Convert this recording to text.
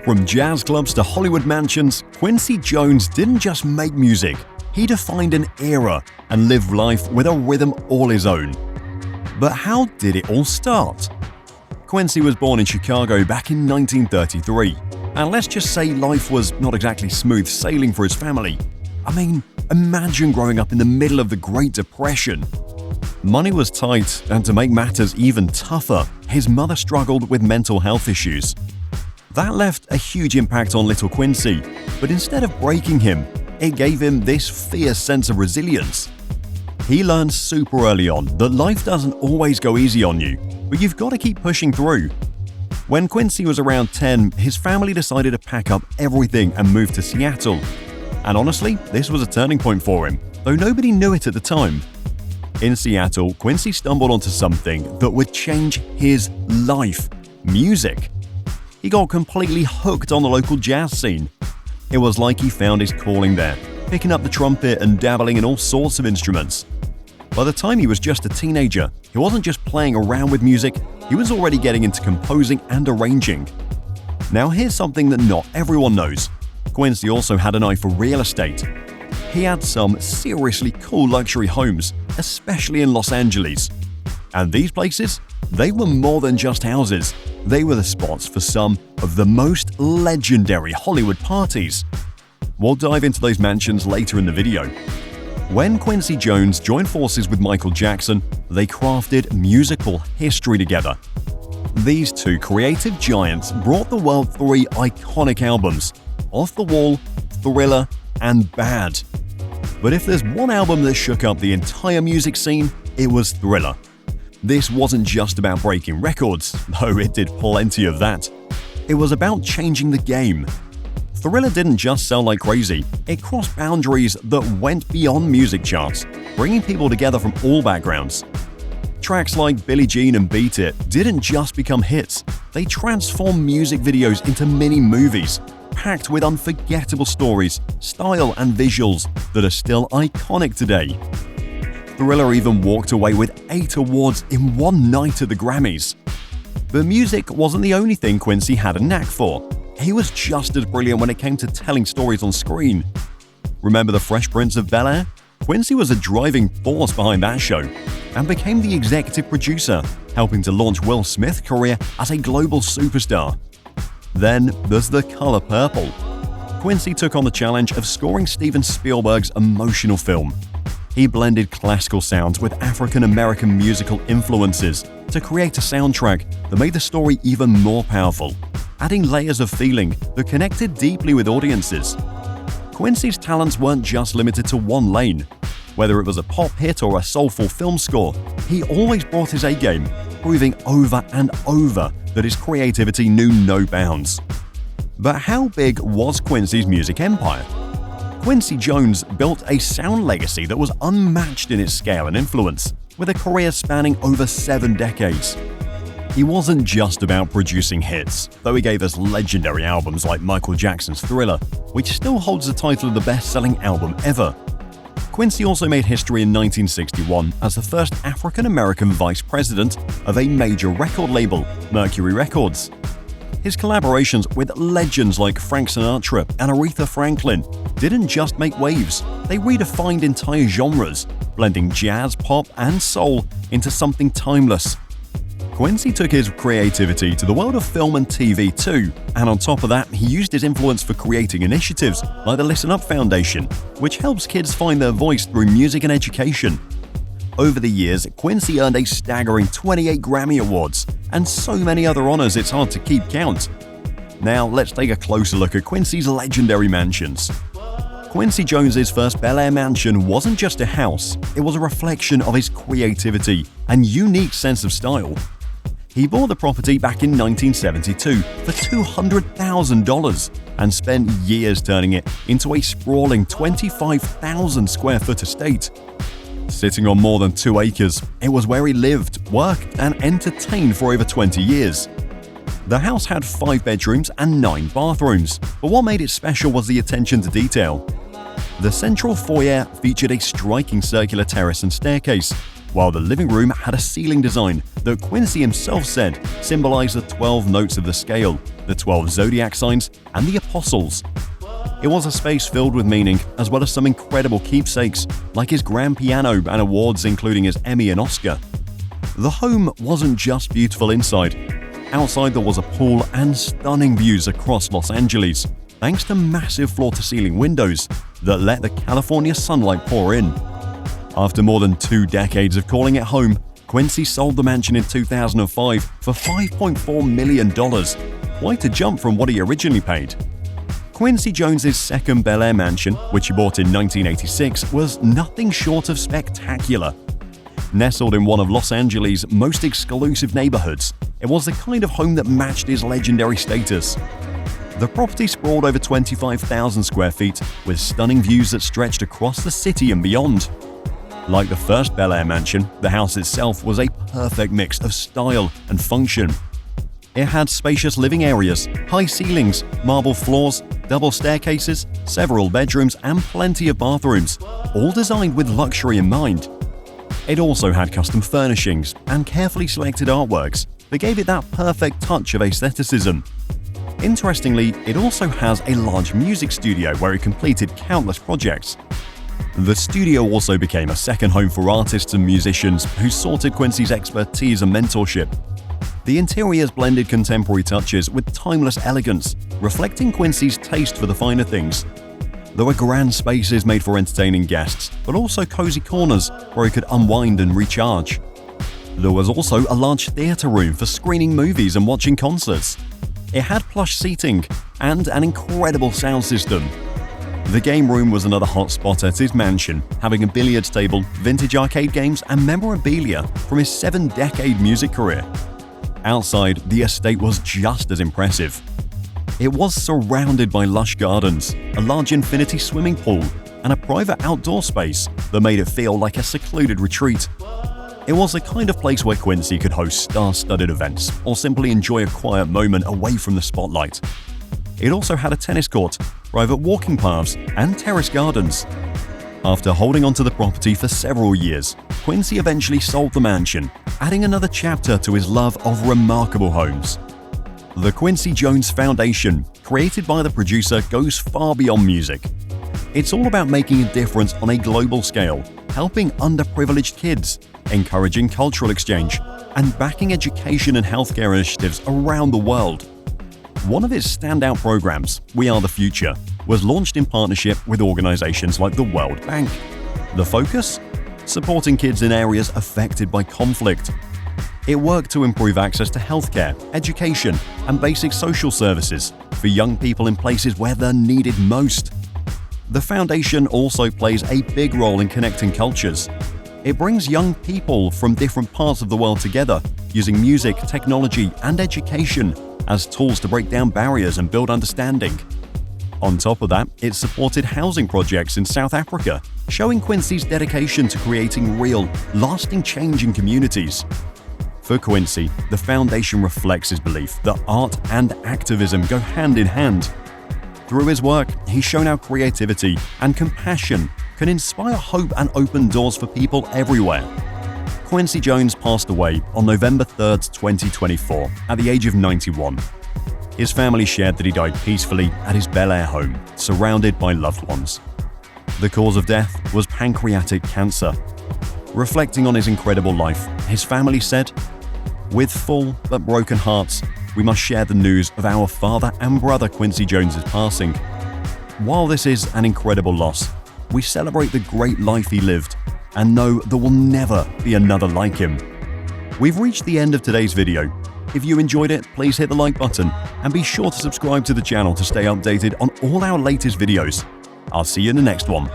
From jazz clubs to Hollywood mansions, Quincy Jones didn't just make music, he defined an era and lived life with a rhythm all his own. But how did it all start? Quincy was born in Chicago back in 1933, and let's just say life was not exactly smooth sailing for his family. I mean, imagine growing up in the middle of the Great Depression. Money was tight, and to make matters even tougher, his mother struggled with mental health issues. That left a huge impact on little Quincy, but instead of breaking him, it gave him this fierce sense of resilience. He learned super early on that life doesn't always go easy on you, but you've got to keep pushing through. When Quincy was around 10, his family decided to pack up everything and move to Seattle. And honestly, this was a turning point for him, though nobody knew it at the time. In Seattle, Quincy stumbled onto something that would change his life: music. He got completely hooked on the local jazz scene. It was like he found his calling there, picking up the trumpet and dabbling in all sorts of instruments. By the time he was just a teenager, he wasn't just playing around with music, he was already getting into composing and arranging. Now here's something that not everyone knows. Quincy also had an eye for real estate. He had some seriously cool luxury homes, especially in Los Angeles. And these places, they were more than just houses. They were the spots for some of the most legendary Hollywood parties. We'll dive into those mansions later in the video. When Quincy Jones joined forces with Michael Jackson, they crafted musical history together. These two creative giants brought the world three iconic albums: Off the Wall, Thriller, and Bad. But if there's one album that shook up the entire music scene, it was Thriller. This wasn't just about breaking records, though it did plenty of that. It was about changing the game. Thriller didn't just sell like crazy, it crossed boundaries that went beyond music charts, bringing people together from all backgrounds. Tracks like Billie Jean and Beat It didn't just become hits, they transformed music videos into mini-movies, packed with unforgettable stories, style and visuals that are still iconic today. Thriller even walked away with 8 awards in one night at the Grammys. But music wasn't the only thing Quincy had a knack for. He was just as brilliant when it came to telling stories on screen. Remember The Fresh Prince of Bel-Air? Quincy was a driving force behind that show and became the executive producer, helping to launch Will Smith's career as a global superstar. Then there's The Color Purple. Quincy took on the challenge of scoring Steven Spielberg's emotional film. He blended classical sounds with African-American musical influences to create a soundtrack that made the story even more powerful, adding layers of feeling that connected deeply with audiences. Quincy's talents weren't just limited to one lane. Whether it was a pop hit or a soulful film score, he always brought his A-game, proving over and over that his creativity knew no bounds. But how big was Quincy's music empire? Quincy Jones built a sound legacy that was unmatched in its scale and influence, with a career spanning over 7 decades. He wasn't just about producing hits, though he gave us legendary albums like Michael Jackson's Thriller, which still holds the title of the best-selling album ever. Quincy also made history in 1961 as the first African-American vice president of a major record label, Mercury Records. His collaborations with legends like Frank Sinatra and Aretha Franklin didn't just make waves, they redefined entire genres, blending jazz, pop, and soul into something timeless. Quincy took his creativity to the world of film and TV too, and on top of that, he used his influence for creating initiatives like the Listen Up Foundation, which helps kids find their voice through music and education. Over the years, Quincy earned a staggering 28 Grammy Awards, and so many other honors it's hard to keep count. Now let's take a closer look at Quincy's legendary mansions. Quincy Jones's first Bel-Air Mansion wasn't just a house, it was a reflection of his creativity and unique sense of style. He bought the property back in 1972 for $200,000 and spent years turning it into a sprawling 25,000 square foot estate. Sitting on more than 2 acres, it was where he lived, worked, and entertained for over 20 years. The house had 5 bedrooms and 9 bathrooms, but what made it special was the attention to detail. The central foyer featured a striking circular terrace and staircase, while the living room had a ceiling design that Quincy himself said symbolized the 12 notes of the scale, the 12 zodiac signs, and the apostles. It was a space filled with meaning, as well as some incredible keepsakes, like his grand piano and awards including his Emmy and Oscar. The home wasn't just beautiful inside. Outside there was a pool and stunning views across Los Angeles, thanks to massive floor-to-ceiling windows that let the California sunlight pour in. After more than 2 decades of calling it home, Quincy sold the mansion in 2005 for $5.4 million, quite a jump from what he originally paid. Quincy Jones's second Bel-Air mansion, which he bought in 1986, was nothing short of spectacular. Nestled in one of Los Angeles' most exclusive neighborhoods, it was the kind of home that matched his legendary status. The property sprawled over 25,000 square feet, with stunning views that stretched across the city and beyond. Like the first Bel-Air mansion, the house itself was a perfect mix of style and function. It had spacious living areas, high ceilings, marble floors, double staircases, several bedrooms, and plenty of bathrooms, all designed with luxury in mind. It also had custom furnishings and carefully selected artworks that gave it that perfect touch of aestheticism. Interestingly, it also has a large music studio where he completed countless projects. The studio also became a second home for artists and musicians who sought Quincy's expertise and mentorship. The interiors blended contemporary touches with timeless elegance, reflecting Quincy's taste for the finer things. There were grand spaces made for entertaining guests, but also cozy corners where he could unwind and recharge. There was also a large theater room for screening movies and watching concerts. It had plush seating and an incredible sound system. The game room was another hot spot at his mansion, having a billiards table, vintage arcade games, and memorabilia from his 7-decade music career. Outside, the estate was just as impressive. It was surrounded by lush gardens, a large infinity swimming pool, and a private outdoor space that made it feel like a secluded retreat. It was the kind of place where Quincy could host star-studded events or simply enjoy a quiet moment away from the spotlight. It also had a tennis court, private walking paths, and terrace gardens. After holding onto the property for several years, Quincy eventually sold the mansion, adding another chapter to his love of remarkable homes. The Quincy Jones Foundation, created by the producer, goes far beyond music. It's all about making a difference on a global scale, helping underprivileged kids, encouraging cultural exchange, and backing education and healthcare initiatives around the world. One of its standout programs, We Are the Future, was launched in partnership with organizations like the World Bank. The focus? Supporting kids in areas affected by conflict. It worked to improve access to healthcare, education, and basic social services for young people in places where they're needed most. The foundation also plays a big role in connecting cultures. It brings young people from different parts of the world together, using music, technology, and education as tools to break down barriers and build understanding. On top of that, it supported housing projects in South Africa, showing Quincy's dedication to creating real, lasting change in communities. For Quincy, the foundation reflects his belief that art and activism go hand in hand. Through his work, he's shown how creativity and compassion can inspire hope and open doors for people everywhere. Quincy Jones passed away on November 3, 2024, at the age of 91. His family shared that he died peacefully at his Bel-Air home, surrounded by loved ones. The cause of death was pancreatic cancer. Reflecting on his incredible life, his family said, "With full but broken hearts, we must share the news of our father and brother Quincy Jones's passing. While this is an incredible loss, we celebrate the great life he lived and know there will never be another like him." We've reached the end of today's video. If you enjoyed it, please hit the like button and be sure to subscribe to the channel to stay updated on all our latest videos. I'll see you in the next one.